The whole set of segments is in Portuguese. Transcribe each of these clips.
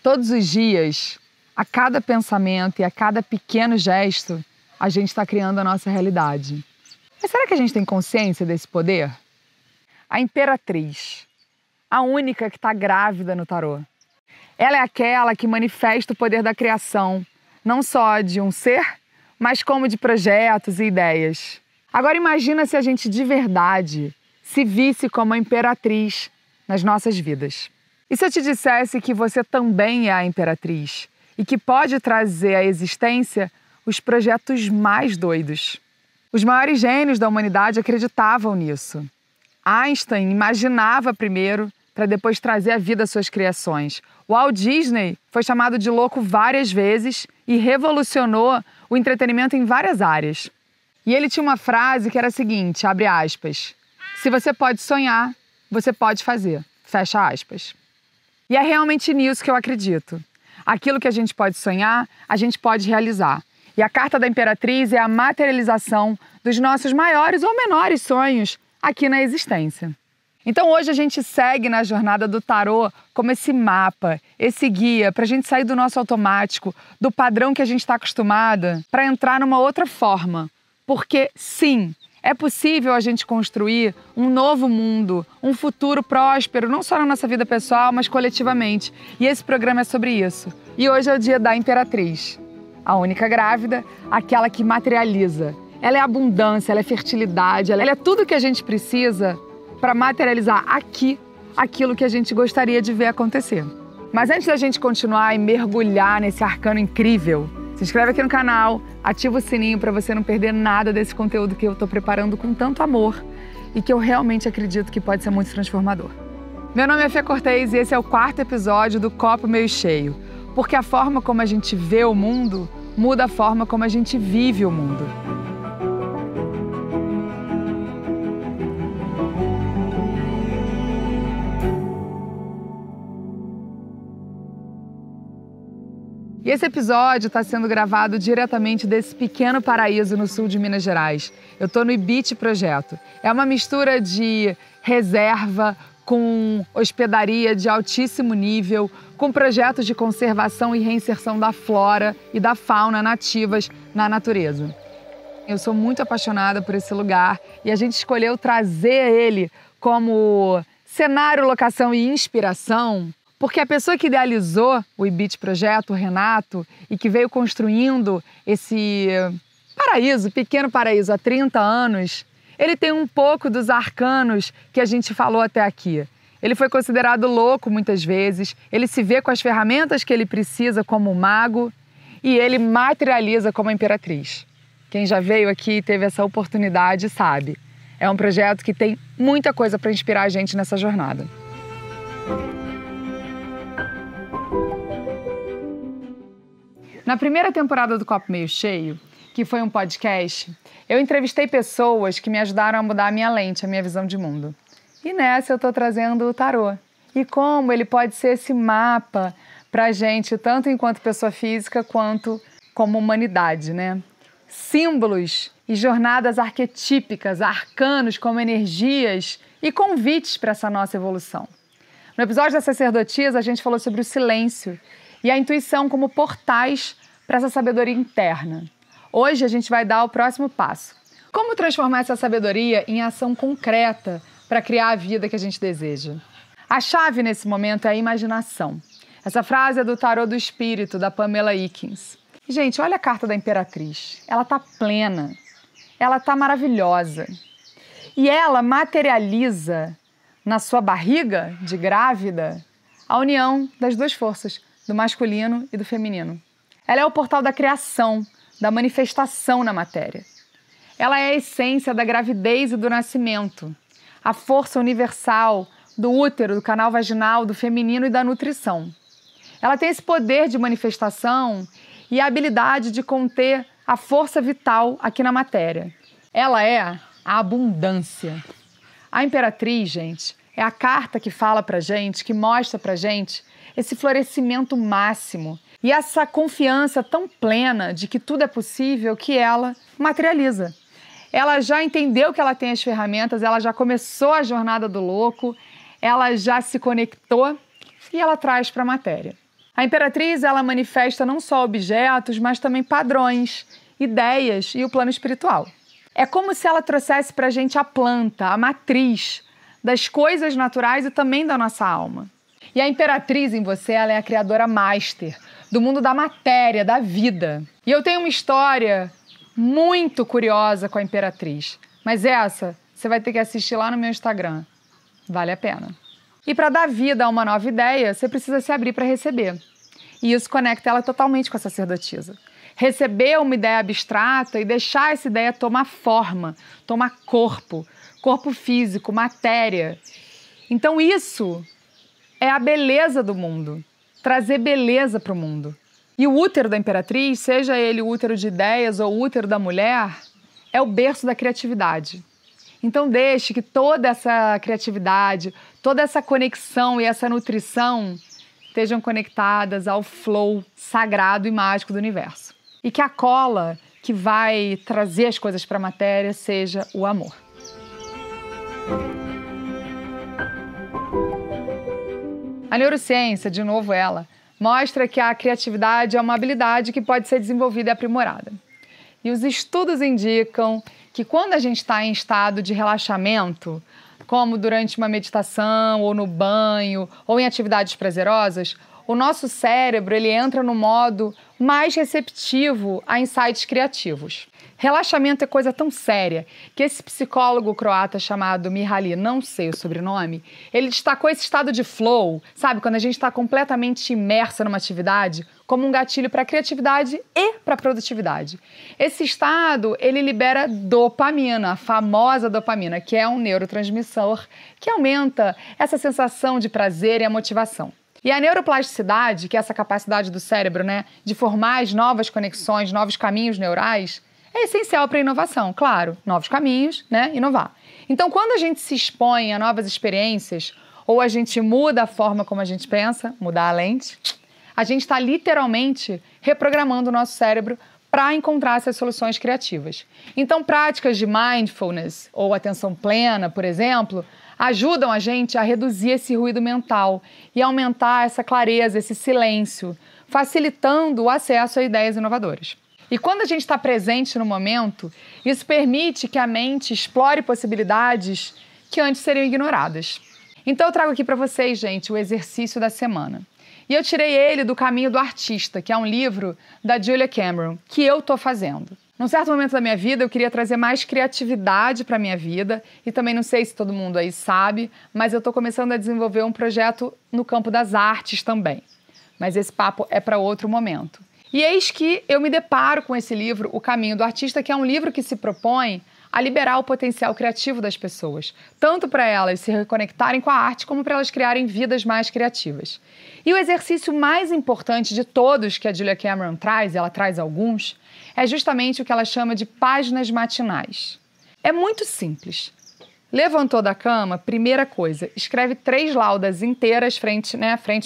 Todos os dias, a cada pensamento e a cada pequeno gesto, a gente está criando a nossa realidade. Mas será que a gente tem consciência desse poder? A Imperatriz, a única que está grávida no tarô. Ela é aquela que manifesta o poder da criação, não só de um ser, mas como de projetos e ideias. Agora imagina se a gente de verdade se visse como a Imperatriz nas nossas vidas. E se eu te dissesse que você também é a Imperatriz e que pode trazer à existência os projetos mais doidos? Os maiores gênios da humanidade acreditavam nisso. Einstein imaginava primeiro para depois trazer à vida suas criações. Walt Disney foi chamado de louco várias vezes e revolucionou o entretenimento em várias áreas. E ele tinha uma frase que era a seguinte, abre aspas, se você pode sonhar, você pode fazer, fecha aspas. E é realmente nisso que eu acredito. Aquilo que a gente pode sonhar, a gente pode realizar. E a carta da Imperatriz é a materialização dos nossos maiores ou menores sonhos aqui na existência. Então hoje a gente segue na jornada do tarô como esse mapa, esse guia para a gente sair do nosso automático, do padrão que a gente está acostumada, para entrar numa outra forma. Porque sim, é possível a gente construir um novo mundo, um futuro próspero, não só na nossa vida pessoal, mas coletivamente. E esse programa é sobre isso. E hoje é o dia da Imperatriz. A única grávida, aquela que materializa. Ela é abundância, ela é fertilidade, ela é tudo que a gente precisa para materializar aqui aquilo que a gente gostaria de ver acontecer. Mas antes da gente continuar e mergulhar nesse arcano incrível, se inscreve aqui no canal, ativa o sininho para você não perder nada desse conteúdo que eu estou preparando com tanto amor e que eu realmente acredito que pode ser muito transformador. Meu nome é Fê Cortez e esse é o 4º episódio do Copo Meio Cheio, porque a forma como a gente vê o mundo muda a forma como a gente vive o mundo. E esse episódio está sendo gravado diretamente desse pequeno paraíso no sul de Minas Gerais. Eu estou no IBIT Projeto. É uma mistura de reserva com hospedaria de altíssimo nível, com projetos de conservação e reinserção da flora e da fauna nativas na natureza. Eu sou muito apaixonada por esse lugar e a gente escolheu trazer ele como cenário, locação e inspiração, porque a pessoa que idealizou o IBIT Projeto, o Renato, e que veio construindo esse paraíso, pequeno paraíso, há 30 anos, ele tem um pouco dos arcanos que a gente falou até aqui. Ele foi considerado louco muitas vezes, ele se vê com as ferramentas que ele precisa como mago e ele materializa como a Imperatriz. Quem já veio aqui e teve essa oportunidade sabe. É um projeto que tem muita coisa para inspirar a gente nessa jornada. Na primeira temporada do Copo Meio Cheio, que foi um podcast, eu entrevistei pessoas que me ajudaram a mudar a minha lente, a minha visão de mundo. E nessa eu estou trazendo o tarô. E como ele pode ser esse mapa para a gente, tanto enquanto pessoa física, quanto como humanidade, né? Símbolos e jornadas arquetípicas, arcanos como energias e convites para essa nossa evolução. No episódio da sacerdotisa, a gente falou sobre o silêncio e a intuição como portais para essa sabedoria interna. Hoje a gente vai dar o próximo passo. Como transformar essa sabedoria em ação concreta para criar a vida que a gente deseja? A chave nesse momento é a imaginação. Essa frase é do Tarô do Espírito, da Pamela Eakins. Gente, olha a carta da Imperatriz. Ela tá plena, ela tá maravilhosa. E ela materializa na sua barriga de grávida a união das duas forças, do masculino e do feminino. Ela é o portal da criação, da manifestação na matéria. Ela é a essência da gravidez e do nascimento, a força universal do útero, do canal vaginal, do feminino e da nutrição. Ela tem esse poder de manifestação e a habilidade de conter a força vital aqui na matéria. Ela é a abundância. A Imperatriz, gente, é a carta que fala pra gente, que mostra pra gente esse florescimento máximo e essa confiança tão plena de que tudo é possível que ela materializa. Ela já entendeu que ela tem as ferramentas, ela já começou a jornada do louco, ela já se conectou e ela traz para a matéria. A Imperatriz, ela manifesta não só objetos, mas também padrões, ideias e o plano espiritual. É como se ela trouxesse para a gente a planta, a matriz das coisas naturais e também da nossa alma. E a Imperatriz em você, ela é a criadora master do mundo da matéria, da vida. E eu tenho uma história muito curiosa com a Imperatriz, mas essa você vai ter que assistir lá no meu Instagram. Vale a pena. E para dar vida a uma nova ideia, você precisa se abrir para receber. E isso conecta ela totalmente com a sacerdotisa. Receber uma ideia abstrata e deixar essa ideia tomar forma, tomar corpo físico, matéria. Então isso é a beleza do mundo, trazer beleza para o mundo. E o útero da Imperatriz, seja ele o útero de ideias ou o útero da mulher, é o berço da criatividade. Então deixe que toda essa criatividade, toda essa conexão e essa nutrição estejam conectadas ao flow sagrado e mágico do universo. E que a cola que vai trazer as coisas para a matéria seja o amor. A neurociência, de novo ela, mostra que a criatividade é uma habilidade que pode ser desenvolvida e aprimorada. E os estudos indicam que quando a gente está em estado de relaxamento, como durante uma meditação, ou no banho, ou em atividades prazerosas, o nosso cérebro ele entra no modo mais receptivo a insights criativos. Relaxamento é coisa tão séria que esse psicólogo croata chamado Mihaly, não sei o sobrenome, ele destacou esse estado de flow, sabe? Quando a gente está completamente imersa numa atividade, como um gatilho para a criatividade e para a produtividade. Esse estado, ele libera dopamina, a famosa dopamina, que é um neurotransmissor que aumenta essa sensação de prazer e a motivação. E a neuroplasticidade, que é essa capacidade do cérebro, né, de formar as novas conexões, novos caminhos neurais, é essencial para a inovação, claro, novos caminhos, né, inovar. Então, quando a gente se expõe a novas experiências, ou a gente muda a forma como a gente pensa, mudar a lente, a gente está literalmente reprogramando o nosso cérebro para encontrar essas soluções criativas. Então, práticas de mindfulness ou atenção plena, por exemplo, ajudam a gente a reduzir esse ruído mental e aumentar essa clareza, esse silêncio, facilitando o acesso a ideias inovadoras. E quando a gente está presente no momento, isso permite que a mente explore possibilidades que antes seriam ignoradas. Então eu trago aqui para vocês, gente, o exercício da semana. E eu tirei ele do Caminho do Artista, que é um livro da Julia Cameron, que eu estou fazendo. Num certo momento da minha vida, eu queria trazer mais criatividade para a minha vida, e também não sei se todo mundo aí sabe, mas eu estou começando a desenvolver um projeto no campo das artes também. Mas esse papo é para outro momento. E eis que eu me deparo com esse livro, O Caminho do Artista, que é um livro que se propõe a liberar o potencial criativo das pessoas, tanto para elas se reconectarem com a arte, como para elas criarem vidas mais criativas. E o exercício mais importante de todos que a Julia Cameron traz, ela traz alguns, é justamente o que ela chama de páginas matinais. É muito simples. Levantou da cama, primeira coisa, escreve 3 laudas inteiras, frente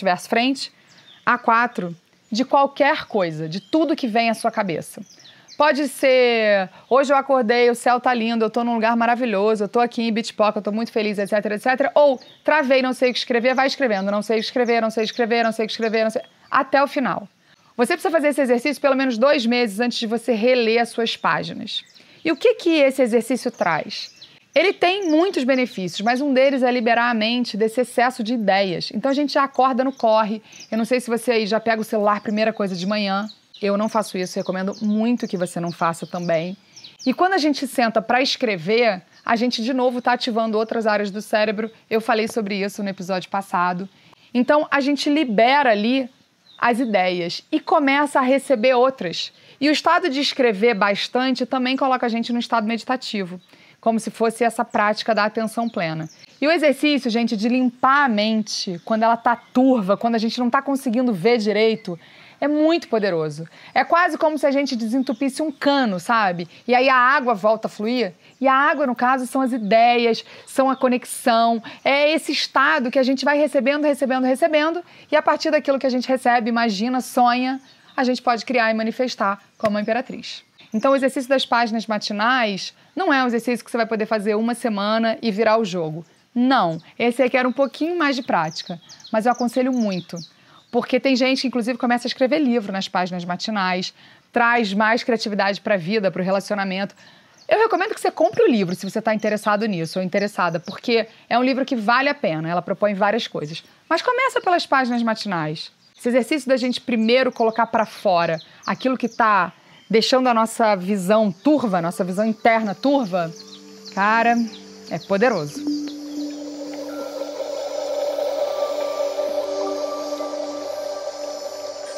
versus frente, A4, de qualquer coisa, de tudo que vem à sua cabeça. Pode ser, hoje eu acordei, o céu tá lindo, eu tô num lugar maravilhoso, eu tô aqui em Beachpock, eu tô muito feliz, etc, etc. Ou, travei, não sei o que escrever, vai escrevendo, não sei o que escrever, não sei o que escrever, não sei o que escrever, não sei... até o final. Você precisa fazer esse exercício pelo menos 2 meses antes de você reler as suas páginas. E o que esse exercício traz? Ele tem muitos benefícios, mas um deles é liberar a mente desse excesso de ideias. Então a gente já acorda no corre. Eu não sei se você aí já pega o celular primeira coisa de manhã. Eu não faço isso, recomendo muito que você não faça também. E quando a gente senta para escrever, a gente de novo está ativando outras áreas do cérebro. Eu falei sobre isso no episódio passado. Então a gente libera ali as ideias e começa a receber outras. E o estado de escrever bastante também coloca a gente no estado meditativo, como se fosse essa prática da atenção plena. E o exercício, gente, de limpar a mente quando ela tá turva, quando a gente não tá conseguindo ver direito, é muito poderoso. É quase como se a gente desentupisse um cano, sabe? E aí a água volta a fluir. E a água, no caso, são as ideias, são a conexão. É esse estado que a gente vai recebendo, e a partir daquilo que a gente recebe, imagina, sonha, a gente pode criar e manifestar como a Imperatriz. Então o exercício das páginas matinais não é um exercício que você vai poder fazer uma semana e virar o jogo. Não, esse requer um pouquinho mais de prática, mas eu aconselho muito. Porque tem gente que, inclusive, começa a escrever livro nas páginas matinais, traz mais criatividade para a vida, para o relacionamento. Eu recomendo que você compre o livro, se você está interessado nisso ou interessada, porque é um livro que vale a pena, ela propõe várias coisas. Mas começa pelas páginas matinais. Esse exercício da gente primeiro colocar para fora aquilo que está deixando a nossa visão turva, nossa visão interna turva, cara, é poderoso.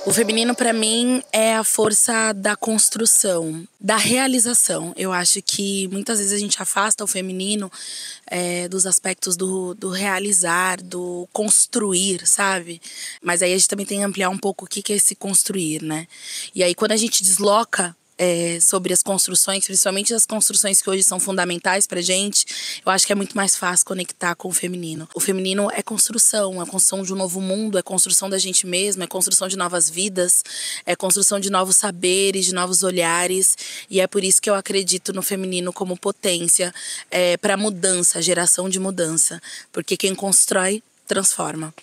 O feminino, para mim, é a força da construção, da realização. Eu acho que muitas vezes a gente afasta o feminino dos aspectos do realizar, do construir, sabe? Mas aí a gente também tem que ampliar um pouco o que é esse construir, né? E aí quando a gente desloca sobre as construções, principalmente as construções que hoje são fundamentais pra gente, eu acho que é muito mais fácil conectar com o feminino. O feminino é construção de um novo mundo, é construção da gente mesma, é construção de novas vidas, é construção de novos saberes, de novos olhares, e é por isso que eu acredito no feminino como potência para mudança, geração de mudança, porque quem constrói, transforma.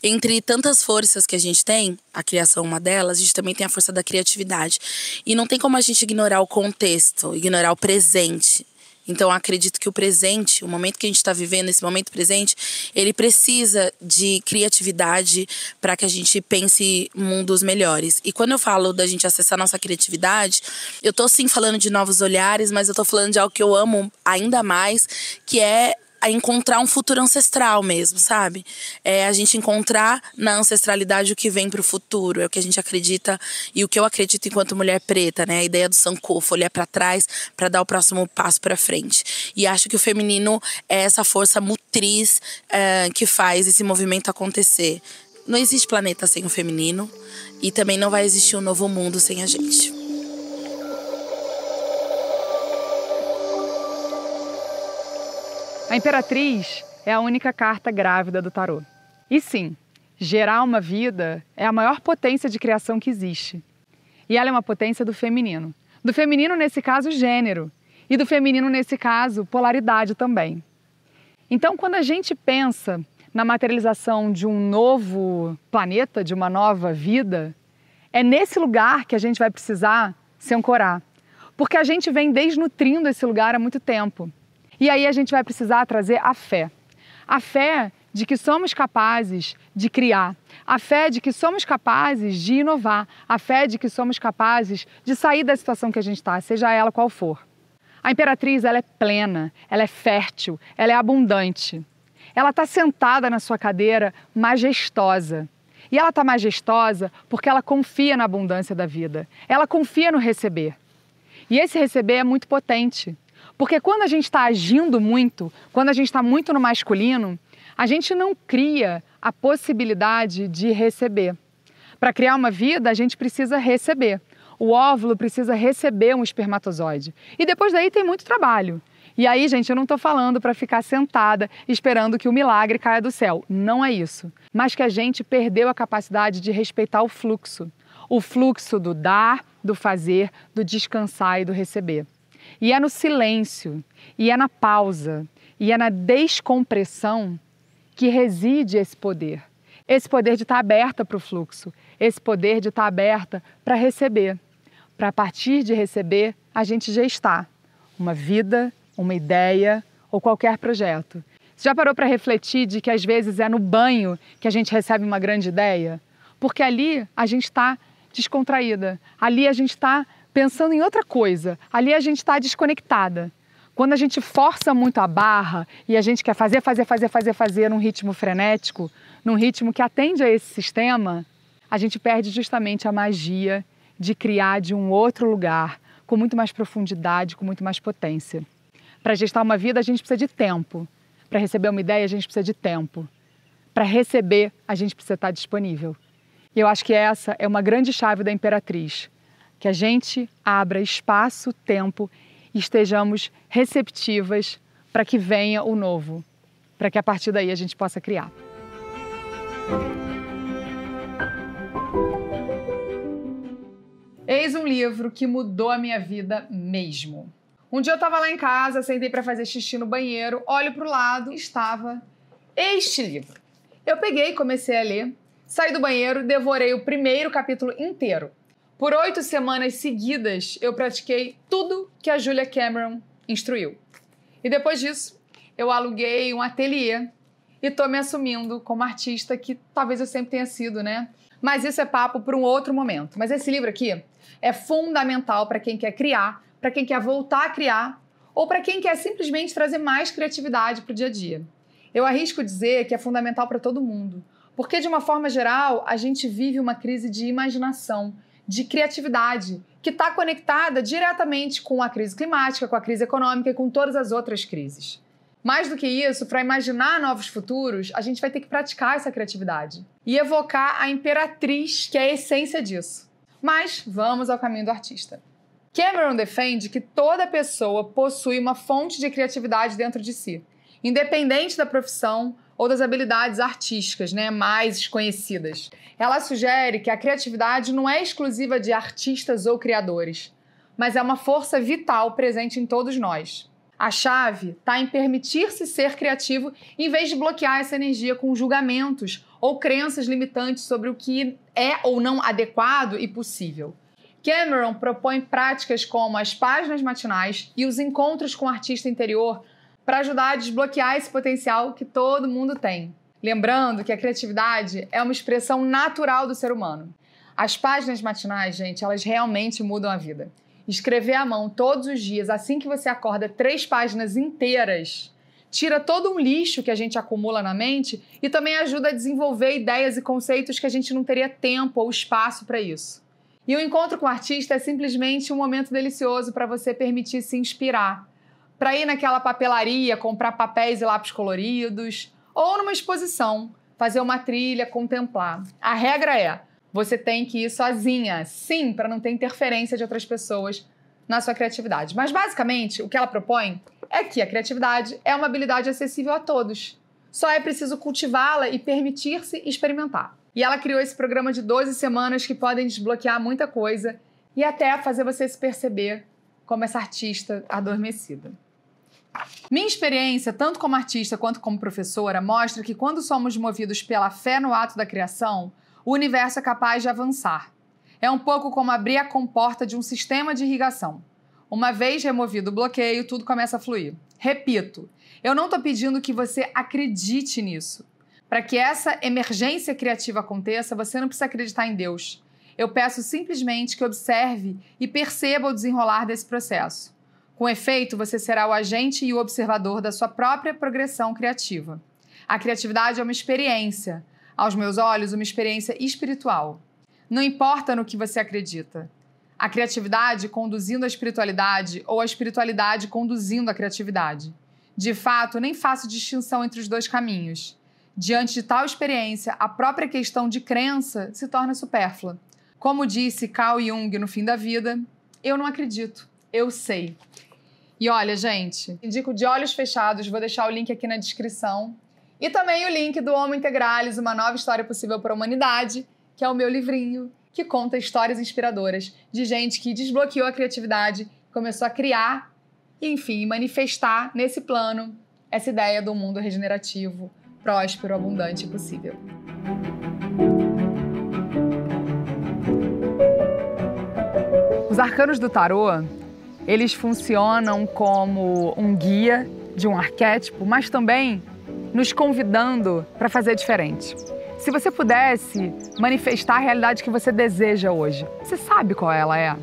Entre tantas forças que a gente tem, a criação é uma delas, a gente também tem a força da criatividade. E não tem como a gente ignorar o contexto, ignorar o presente. Então, eu acredito que o presente, o momento que a gente está vivendo, esse momento presente, ele precisa de criatividade para que a gente pense mundos melhores. E quando eu falo da gente acessar nossa criatividade, eu tô sim falando de novos olhares, mas eu tô falando de algo que eu amo ainda mais, que é a encontrar um futuro ancestral mesmo, sabe? É a gente encontrar na ancestralidade o que vem pro futuro, é o que a gente acredita e o que eu acredito enquanto mulher preta, né? A ideia do Sankofa, olhar para trás para dar o próximo passo para frente. E acho que o feminino é essa força motriz que faz esse movimento acontecer. Não existe planeta sem o feminino e também não vai existir um novo mundo sem a gente. A Imperatriz é a única carta grávida do tarô. E sim, gerar uma vida é a maior potência de criação que existe. E ela é uma potência do feminino. Do feminino, nesse caso, gênero. E do feminino, nesse caso, polaridade também. Então, quando a gente pensa na materialização de um novo planeta, de uma nova vida, é nesse lugar que a gente vai precisar se ancorar. Porque a gente vem desnutrindo esse lugar há muito tempo. E aí a gente vai precisar trazer a fé. A fé de que somos capazes de criar. A fé de que somos capazes de inovar. A fé de que somos capazes de sair da situação que a gente está, seja ela qual for. A Imperatriz, ela é plena, ela é fértil, ela é abundante. Ela está sentada na sua cadeira majestosa. E ela está majestosa porque ela confia na abundância da vida. Ela confia no receber. E esse receber é muito potente. Porque quando a gente está agindo muito, quando a gente está muito no masculino, a gente não cria a possibilidade de receber. Para criar uma vida, a gente precisa receber. O óvulo precisa receber um espermatozoide. E depois daí tem muito trabalho. E aí, gente, eu não estou falando para ficar sentada esperando que o milagre caia do céu. Não é isso. Mas que a gente perdeu a capacidade de respeitar o fluxo. O fluxo do dar, do fazer, do descansar e do receber. E é no silêncio, e é na pausa, e é na descompressão que reside esse poder. Esse poder de estar aberta para o fluxo, esse poder de estar aberta para receber. Para a partir de receber, a gente gestar uma vida, uma ideia ou qualquer projeto. Você já parou para refletir de que às vezes é no banho que a gente recebe uma grande ideia? Porque ali a gente está descontraída, ali a gente está pensando em outra coisa, ali a gente está desconectada. Quando a gente força muito a barra e a gente quer fazer num ritmo frenético, num ritmo que atende a esse sistema, a gente perde justamente a magia de criar de um outro lugar, com muito mais profundidade, com muito mais potência. Para gestar uma vida, a gente precisa de tempo. Para receber uma ideia, a gente precisa de tempo. Para receber, a gente precisa estar disponível. E eu acho que essa é uma grande chave da Imperatriz. Que a gente abra espaço, tempo e estejamos receptivas para que venha o novo, para que a partir daí a gente possa criar. Eis um livro que mudou a minha vida mesmo. Um dia eu estava lá em casa, sentei para fazer xixi no banheiro, olho para o lado e estava este livro. Eu peguei e comecei a ler. Saí do banheiro, devorei o primeiro capítulo inteiro. Por 8 semanas seguidas, eu pratiquei tudo que a Julia Cameron instruiu. E depois disso, eu aluguei um ateliê e tô me assumindo como artista que talvez eu sempre tenha sido, né? Mas isso é papo para um outro momento. Mas esse livro aqui é fundamental para quem quer criar, para quem quer voltar a criar ou para quem quer simplesmente trazer mais criatividade para o dia a dia. Eu arrisco dizer que é fundamental para todo mundo, porque de uma forma geral a gente vive uma crise de imaginação, de criatividade, que está conectada diretamente com a crise climática, com a crise econômica e com todas as outras crises. Mais do que isso, para imaginar novos futuros, a gente vai ter que praticar essa criatividade e evocar a imperatriz, que é a essência disso. Mas vamos ao caminho do artista. Cameron defende que toda pessoa possui uma fonte de criatividade dentro de si, independente da profissão ou das habilidades artísticas, mais conhecidas. Ela sugere que a criatividade não é exclusiva de artistas ou criadores, mas é uma força vital presente em todos nós. A chave está em permitir-se ser criativo em vez de bloquear essa energia com julgamentos ou crenças limitantes sobre o que é ou não adequado e possível. Cameron propõe práticas como as páginas matinais e os encontros com o artista interior para ajudar a desbloquear esse potencial que todo mundo tem. Lembrando que a criatividade é uma expressão natural do ser humano. As páginas matinais, gente, elas realmente mudam a vida. Escrever à mão todos os dias, assim que você acorda, 3 páginas inteiras, tira todo um lixo que a gente acumula na mente e também ajuda a desenvolver ideias e conceitos que a gente não teria tempo ou espaço para isso. E o encontro com o artista é simplesmente um momento delicioso para você permitir se inspirar, para ir naquela papelaria, comprar papéis e lápis coloridos, ou numa exposição, fazer uma trilha, contemplar. A regra é, você tem que ir sozinha, sim, para não ter interferência de outras pessoas na sua criatividade. Mas, basicamente, o que ela propõe é que a criatividade é uma habilidade acessível a todos. Só é preciso cultivá-la e permitir-se experimentar. E ela criou esse programa de 12 semanas que podem desbloquear muita coisa e até fazer você se perceber como essa artista adormecida. Minha experiência, tanto como artista quanto como professora, mostra que quando somos movidos pela fé no ato da criação, o universo é capaz de avançar. É um pouco como abrir a comporta de um sistema de irrigação. Uma vez removido o bloqueio, tudo começa a fluir. Repito, eu não estou pedindo que você acredite nisso. Para que essa emergência criativa aconteça, você não precisa acreditar em Deus. Eu peço simplesmente que observe e perceba o desenrolar desse processo. Com efeito, você será o agente e o observador da sua própria progressão criativa. A criatividade é uma experiência. Aos meus olhos, uma experiência espiritual. Não importa no que você acredita. A criatividade conduzindo a espiritualidade ou a espiritualidade conduzindo a criatividade. De fato, nem faço distinção entre os dois caminhos. Diante de tal experiência, a própria questão de crença se torna supérflua. Como disse Carl Jung no Fim da Vida, eu não acredito, eu sei. E olha, gente, indico de olhos fechados, vou deixar o link aqui na descrição. E também o link do Homo Integralis, uma nova história possível para a humanidade, que é o meu livrinho, que conta histórias inspiradoras de gente que desbloqueou a criatividade, começou a criar, e, enfim, manifestar nesse plano essa ideia do mundo regenerativo, próspero, abundante e possível. Os arcanos do tarô, eles funcionam como um guia de um arquétipo, mas também nos convidando para fazer diferente. Se você pudesse manifestar a realidade que você deseja hoje, você sabe qual ela é?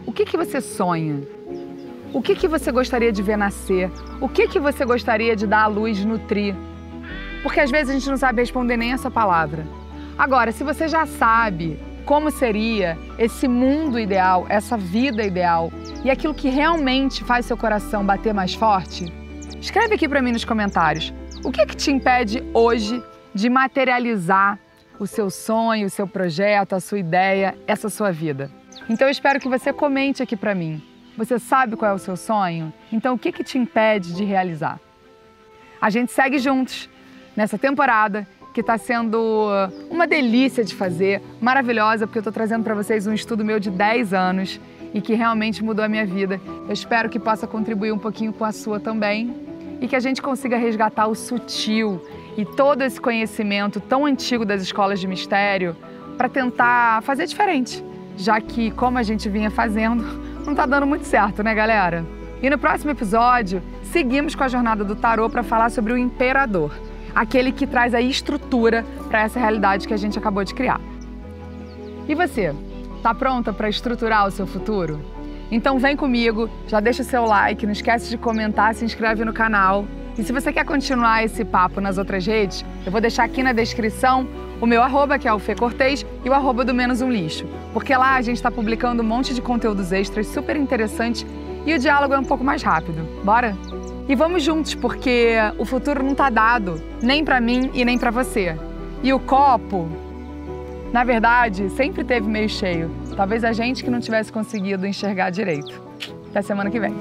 O que você sonha? O que você gostaria de ver nascer? O que você gostaria de dar à luz, nutrir? Porque às vezes a gente não sabe responder nem essa palavra. Agora, se você já sabe como seria esse mundo ideal, essa vida ideal e aquilo que realmente faz seu coração bater mais forte, escreve aqui para mim nos comentários. O que te impede hoje de materializar o seu sonho, o seu projeto, a sua ideia, essa sua vida? Então eu espero que você comente aqui para mim. Você sabe qual é o seu sonho? Então o que te impede de realizar? A gente segue juntos nessa temporada que está sendo uma delícia de fazer, maravilhosa, porque eu estou trazendo para vocês um estudo meu de 10 anos e que realmente mudou a minha vida. Eu espero que possa contribuir um pouquinho com a sua também e que a gente consiga resgatar o sutil e todo esse conhecimento tão antigo das escolas de mistério para tentar fazer diferente, já que, como a gente vinha fazendo, não tá dando muito certo, né, galera? E no próximo episódio, seguimos com a jornada do tarô para falar sobre o imperador, aquele que traz a estrutura para essa realidade que a gente acabou de criar. E você, tá pronta para estruturar o seu futuro? Então vem comigo, já deixa seu like, não esquece de comentar, se inscreve no canal. E se você quer continuar esse papo nas outras redes, eu vou deixar aqui na descrição o meu arroba, que é o Fê Cortez, e o arroba do Menos Um Lixo. Porque lá a gente está publicando um monte de conteúdos extras super interessantes e o diálogo é um pouco mais rápido. Bora? E vamos juntos, porque o futuro não tá dado, nem para mim e nem para você. E o copo, na verdade, sempre teve meio cheio. Talvez a gente que não tivesse conseguido enxergar direito. Até semana que vem.